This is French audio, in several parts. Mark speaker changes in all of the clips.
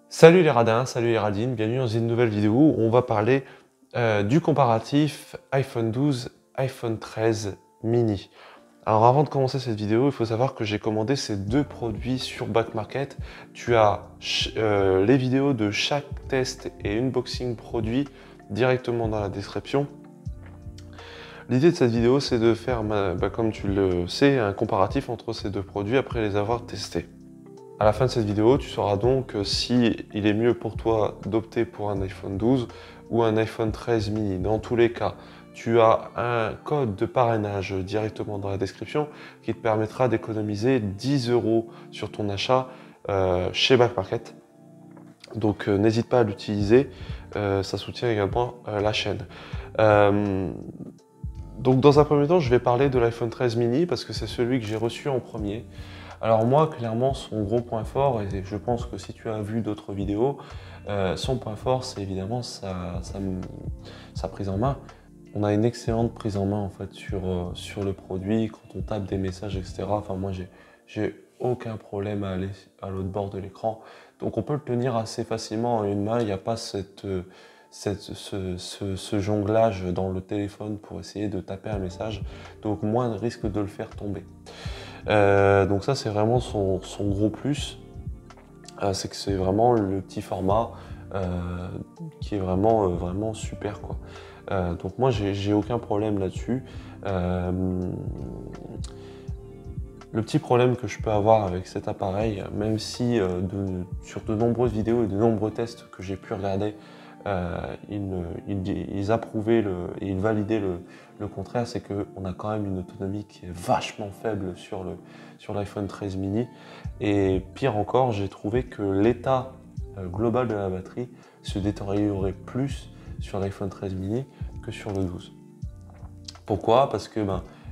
Speaker 1: Salut les radins, salut les radines, bienvenue dans une nouvelle vidéo où on va parler du comparatif iPhone 12, iPhone 13 mini. Alors avant de commencer cette vidéo, il faut savoir que j'ai commandé ces deux produits sur Back Market. Tu as les vidéos de chaque test et unboxing produit directement dans la description. L'idée de cette vidéo, c'est de faire, comme tu le sais, un comparatif entre ces deux produits après les avoir testés. À la fin de cette vidéo, tu sauras donc si il est mieux pour toi d'opter pour un iPhone 12 ou un iPhone 13 mini. Dans tous les cas, tu as un code de parrainage directement dans la description qui te permettra d'économiser 10 € sur ton achat chez Back Market. Donc n'hésite pas à l'utiliser, ça soutient également la chaîne. Donc dans un premier temps, je vais parler de l'iPhone 13 mini parce que c'est celui que j'ai reçu en premier. Alors moi, clairement, son gros point fort, et je pense que si tu as vu d'autres vidéos, son point fort, c'est évidemment sa prise en main. On a une excellente prise en main en fait sur le produit, quand on tape des messages, etc. Enfin moi, j'ai aucun problème à aller à l'autre bord de l'écran. Donc on peut le tenir assez facilement en une main, il n'y a pas ce jonglage dans le téléphone pour essayer de taper un message, donc moins de risque de le faire tomber. Donc ça c'est vraiment son gros plus, c'est que c'est vraiment le petit format qui est vraiment, vraiment super quoi. Donc moi j'ai aucun problème là-dessus. Le petit problème que je peux avoir avec cet appareil, même si sur de nombreuses vidéos et de nombreux tests que j'ai pu regarder, ils approuvaient et ils validaient le contraire, c'est qu'on a quand même une autonomie qui est vachement faible sur l'iPhone 13 mini. Et pire encore, j'ai trouvé que l'état global de la batterie se détériorait plus sur l'iPhone 13 mini que sur le 12. Pourquoi? Parce que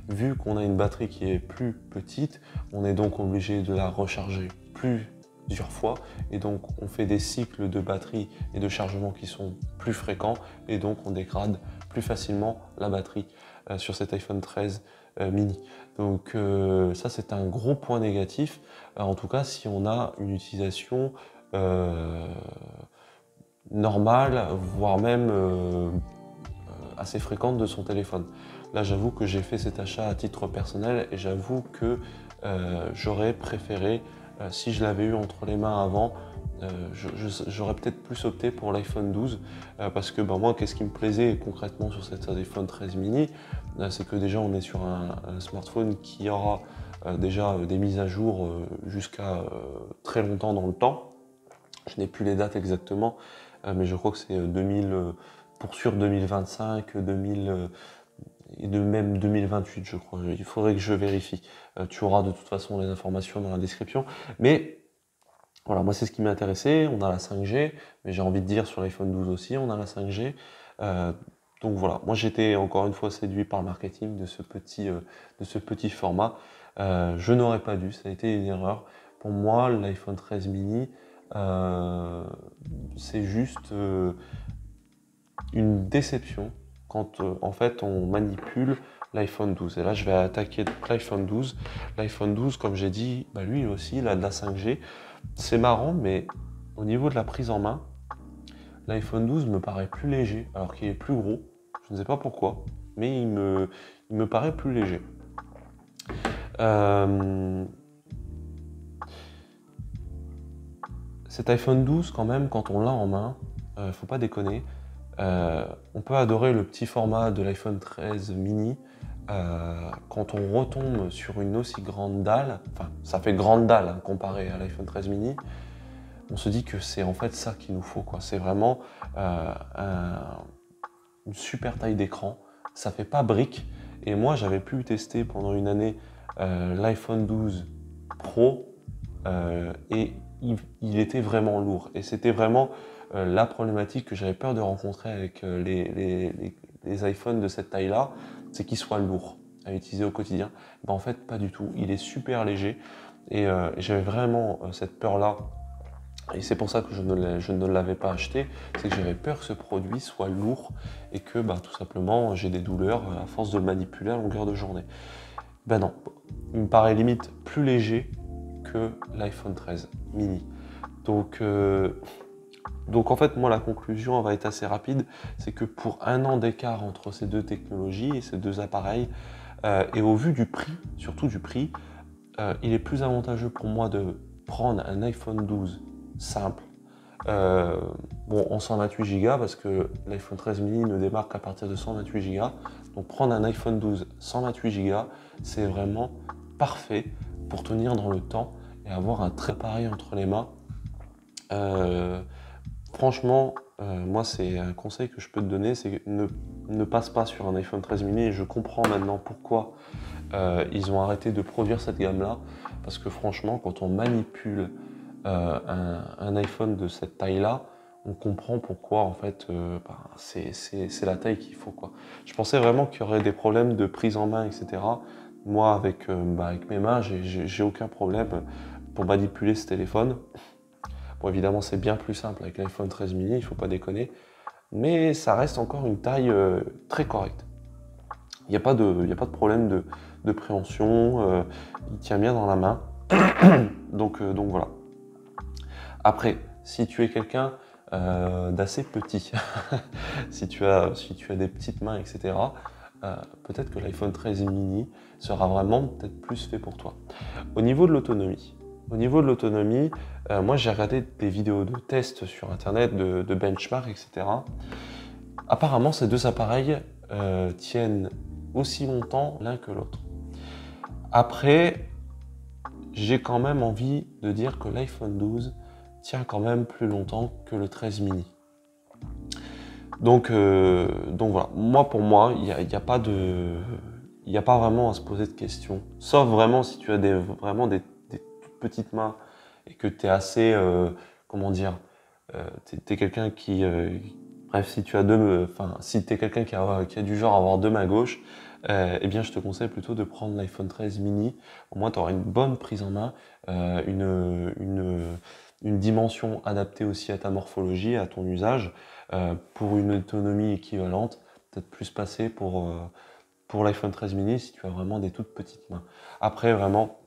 Speaker 1: vu qu'on a une batterie qui est plus petite, on est donc obligé de la recharger plusieurs fois et donc on fait des cycles de batterie et de chargement qui sont plus fréquents et donc on dégrade plus facilement la batterie sur cet iPhone 13 mini. Donc ça c'est un gros point négatif, en tout cas si on a une utilisation normale, voire même assez fréquente de son téléphone. Là, j'avoue que j'ai fait cet achat à titre personnel et j'avoue que j'aurais préféré, si je l'avais eu entre les mains avant, j'aurais peut-être plus opté pour l'iPhone 12 parce que moi, qu'est-ce qui me plaisait concrètement sur cet iPhone 13 mini, c'est que déjà on est sur un smartphone qui aura déjà des mises à jour jusqu'à très longtemps dans le temps. Je n'ai plus les dates exactement, mais je crois que c'est 2000, pour sûr 2025, 2000 et de même 2028 je crois. Il faudrait que je vérifie. Tu auras de toute façon les informations dans la description. Mais voilà, moi c'est ce qui m'a intéressé. On a la 5G, mais j'ai envie de dire sur l'iPhone 12 aussi, on a la 5G. Donc voilà, moi j'étais encore une fois séduit par le marketing de ce petit format. Je n'aurais pas dû, ça a été une erreur. Pour moi, l'iPhone 13 mini, c'est juste une déception quand en fait on manipule l'iPhone 12. Et là je vais attaquer l'iPhone 12. L'iPhone 12, comme j'ai dit, lui aussi il a de la 5G. C'est marrant, mais au niveau de la prise en main, l'iPhone 12 me paraît plus léger alors qu'il est plus gros. Je ne sais pas pourquoi, mais il me paraît plus léger. Cet iPhone 12 quand même, quand on l'a en main, faut pas déconner. On peut adorer le petit format de l'iPhone 13 mini. Quand on retombe sur une aussi grande dalle, enfin ça fait grande dalle hein, comparé à l'iPhone 13 mini, on se dit que c'est en fait ça qu'il nous faut, quoi. C'est vraiment une super taille d'écran, ça fait pas brique. Et moi j'avais pu tester pendant une année l'iPhone 12 Pro et il était vraiment lourd. Et c'était vraiment la problématique que j'avais peur de rencontrer avec les iPhones de cette taille-là, c'est qu'ils soient lourds à utiliser au quotidien. En fait, pas du tout. Il est super léger et j'avais vraiment cette peur-là. Et c'est pour ça que je ne l'avais pas acheté, c'est que j'avais peur que ce produit soit lourd et que tout simplement j'ai des douleurs à force de le manipuler à longueur de journée. Non, il me paraît limite plus léger que l'iPhone 13 mini. Donc Donc en fait, moi, la conclusion va être assez rapide, c'est que pour 1 an d'écart entre ces deux technologies et ces deux appareils, et au vu du prix, surtout du prix, il est plus avantageux pour moi de prendre un iPhone 12 simple, bon, en 128 Go, parce que l'iPhone 13 mini ne démarre qu'à partir de 128 Go. Donc prendre un iPhone 12 128 Go, c'est vraiment parfait pour tenir dans le temps et avoir un très pareil entre les mains. Franchement, moi, c'est un conseil que je peux te donner, c'est ne passe pas sur un iPhone 13 mini. Et je comprends maintenant pourquoi ils ont arrêté de produire cette gamme-là. Parce que franchement, quand on manipule un iPhone de cette taille-là, on comprend pourquoi en fait c'est la taille qu'il faut, quoi. Je pensais vraiment qu'il y aurait des problèmes de prise en main, etc. Moi, avec mes mains, j'ai aucun problème pour manipuler ce téléphone. Bon, évidemment, c'est bien plus simple avec l'iPhone 13 mini, il ne faut pas déconner. Mais ça reste encore une taille très correcte. Il n'y a pas de problème de préhension, il tient bien dans la main. donc voilà. Après, si tu es quelqu'un d'assez petit, si tu as des petites mains, etc., peut-être que l'iPhone 13 mini sera vraiment peut-être plus fait pour toi. Au niveau de l'autonomie, moi j'ai regardé des vidéos de tests sur internet, de benchmark, etc. Apparemment, ces deux appareils tiennent aussi longtemps l'un que l'autre. Après, j'ai quand même envie de dire que l'iPhone 12 tient quand même plus longtemps que le 13 mini. Donc voilà, pour moi, il n'y a pas vraiment à se poser de questions. Sauf vraiment si tu as vraiment des toutes petites mains et que tu es assez, comment dire, t'es quelqu'un qui... bref, si tu as si tu es quelqu'un qui a du genre à avoir deux mains gauches, eh bien je te conseille plutôt de prendre l'iPhone 13 mini. Au moins tu auras une bonne prise en main, une dimension adaptée aussi à ta morphologie, à ton usage, pour une autonomie équivalente, peut-être plus passée pour l'iPhone 13 mini si tu as vraiment des toutes petites mains. Après, vraiment,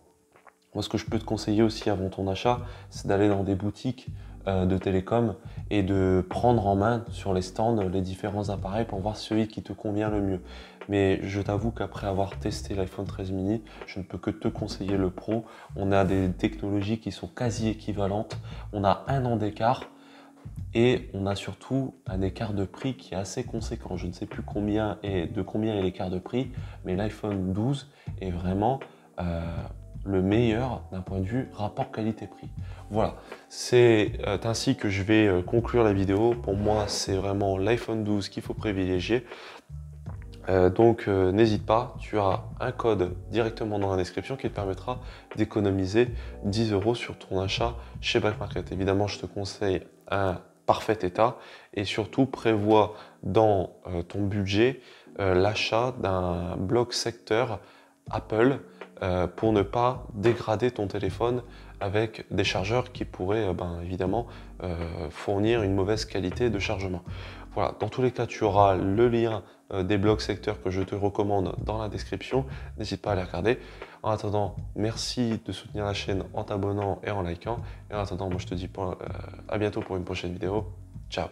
Speaker 1: moi ce que je peux te conseiller aussi avant ton achat, c'est d'aller dans des boutiques de télécom et de prendre en main sur les stands les différents appareils pour voir celui qui te convient le mieux. Mais je t'avoue qu'après avoir testé l'iPhone 13 mini, je ne peux que te conseiller le Pro. On a des technologies qui sont quasi équivalentes, on a 1 an d'écart et on a surtout un écart de prix qui est assez conséquent. Je ne sais plus de combien est l'écart de prix, mais l'iPhone 12 est vraiment le meilleur d'un point de vue rapport qualité-prix. Voilà, c'est ainsi que je vais conclure la vidéo. Pour moi, c'est vraiment l'iPhone 12 qu'il faut privilégier. Donc n'hésite pas, tu as un code directement dans la description qui te permettra d'économiser 10 € sur ton achat chez Back Market. Évidemment, je te conseille un parfait état et surtout prévois dans ton budget l'achat d'un bloc secteur Apple pour ne pas dégrader ton téléphone avec des chargeurs qui pourraient évidemment fournir une mauvaise qualité de chargement. Voilà, dans tous les cas, tu auras le lien des blocs secteurs que je te recommande dans la description. N'hésite pas à les regarder. En attendant, merci de soutenir la chaîne en t'abonnant et en likant. Et en attendant, moi je te dis à bientôt pour une prochaine vidéo. Ciao!